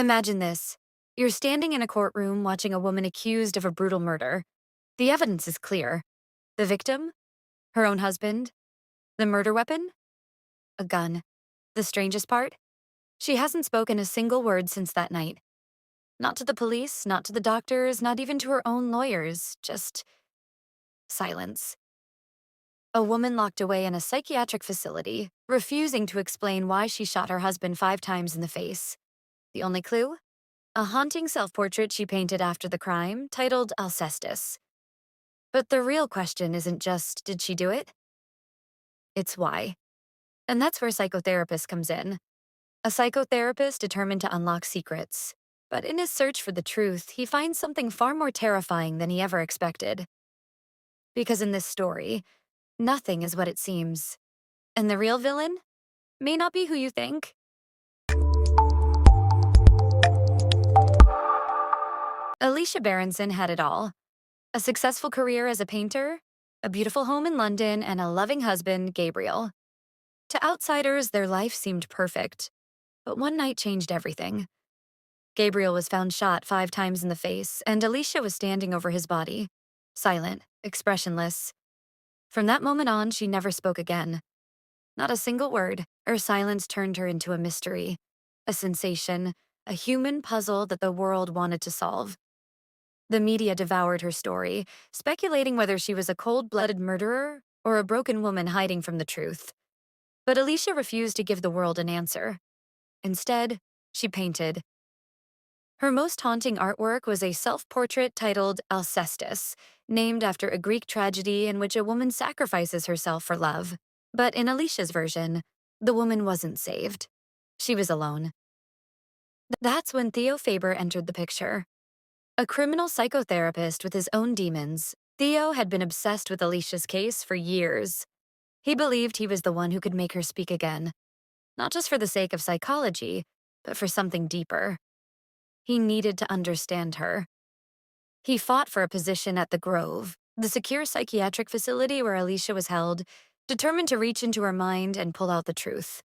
Imagine this. You're standing in a courtroom watching a woman accused of a brutal murder. The evidence is clear. The victim? Her own husband. The murder weapon? A gun. The strangest part? She hasn't spoken a single word since that night. Not to the police, not to the doctors, not even to her own lawyers. Just silence. A woman locked away in a psychiatric facility, refusing to explain why she shot her husband 5 times in the face. The only clue? A haunting self-portrait she painted after the crime, titled Alcestis. But the real question isn't just, did she do it? It's why. And that's where psychotherapist comes in. A psychotherapist determined to unlock secrets. But in his search for the truth, he finds something far more terrifying than he ever expected. Because in this story, nothing is what it seems. And the real villain may not be who you think. Alicia Berenson had it all. A successful career as a painter, a beautiful home in London, and a loving husband, Gabriel. To outsiders, their life seemed perfect. But one night changed everything. Gabriel was found shot 5 times in the face, and Alicia was standing over his body, silent, expressionless. From that moment on, she never spoke again. Not a single word. Her silence turned her into a mystery, a sensation, a human puzzle that the world wanted to solve. The media devoured her story, speculating whether she was a cold-blooded murderer or a broken woman hiding from the truth. But Alicia refused to give the world an answer. Instead, she painted. Her most haunting artwork was a self-portrait titled Alcestis, named after a Greek tragedy in which a woman sacrifices herself for love. But in Alicia's version, the woman wasn't saved. She was alone. That's when Theo Faber entered the picture. A criminal psychotherapist with his own demons, Theo had been obsessed with Alicia's case for years. He believed he was the one who could make her speak again, not just for the sake of psychology, but for something deeper. He needed to understand her. He fought for a position at the Grove, the secure psychiatric facility where Alicia was held, determined to reach into her mind and pull out the truth.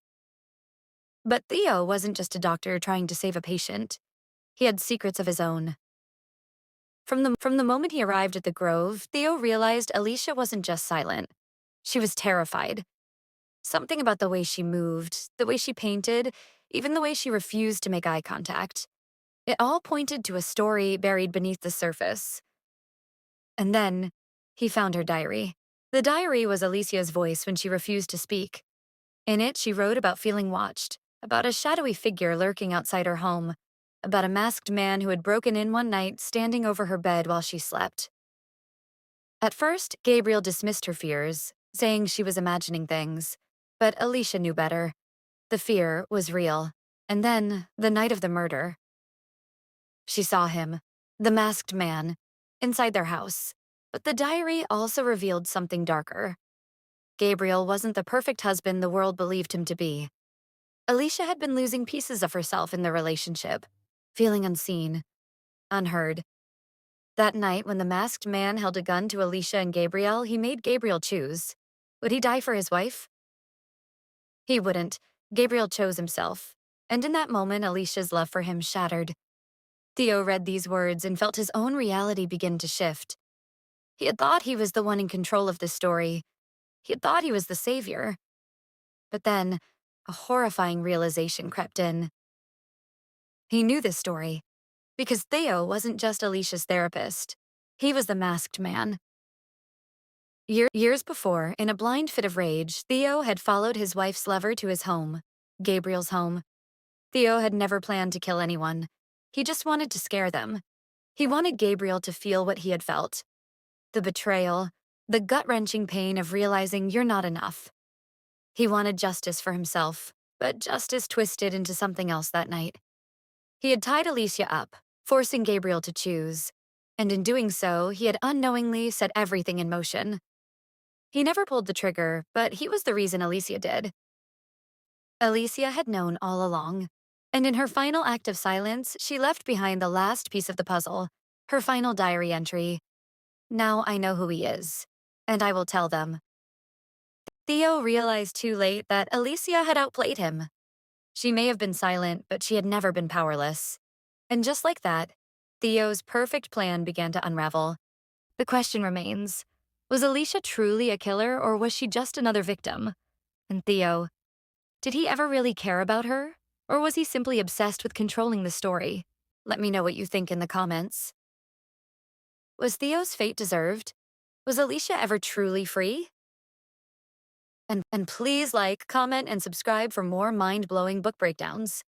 But Theo wasn't just a doctor trying to save a patient. He had secrets of his own. From the moment he arrived at the Grove, Theo realized Alicia wasn't just silent. She was terrified. Something about the way she moved, the way she painted, even the way she refused to make eye contact. It all pointed to a story buried beneath the surface. And then, he found her diary. The diary was Alicia's voice when she refused to speak. In it, she wrote about feeling watched, about a shadowy figure lurking outside her home, about a masked man who had broken in one night, standing over her bed while she slept. At first, Gabriel dismissed her fears, saying she was imagining things. But Alicia knew better. The fear was real. And then, the night of the murder. She saw him, the masked man, inside their house. But the diary also revealed something darker. Gabriel wasn't the perfect husband the world believed him to be. Alicia had been losing pieces of herself in the relationship, feeling unseen, unheard. That night, when the masked man held a gun to Alicia and Gabriel, he made Gabriel choose. Would he die for his wife? He wouldn't. Gabriel chose himself. And in that moment, Alicia's love for him shattered. Theo read these words and felt his own reality begin to shift. He had thought he was the one in control of this story. He had thought he was the savior. But then, a horrifying realization crept in. He knew this story, because Theo wasn't just Alicia's therapist. He was the masked man. Years before, in a blind fit of rage, Theo had followed his wife's lover to his home, Gabriel's home. Theo had never planned to kill anyone. He just wanted to scare them. He wanted Gabriel to feel what he had felt. The betrayal, the gut-wrenching pain of realizing you're not enough. He wanted justice for himself, but justice twisted into something else that night. He had tied Alicia up, forcing Gabriel to choose. And in doing so, he had unknowingly set everything in motion. He never pulled the trigger, but he was the reason Alicia did. Alicia had known all along. And in her final act of silence, she left behind the last piece of the puzzle, her final diary entry. Now I know who he is, and I will tell them. Theo realized too late that Alicia had outplayed him. She may have been silent, but she had never been powerless. And just like that, Theo's perfect plan began to unravel. The question remains, was Alicia truly a killer or was she just another victim? And Theo, did he ever really care about her? Or was he simply obsessed with controlling the story? Let me know what you think in the comments. Was Theo's fate deserved? Was Alicia ever truly free? And please like, comment, and subscribe for more mind-blowing book breakdowns.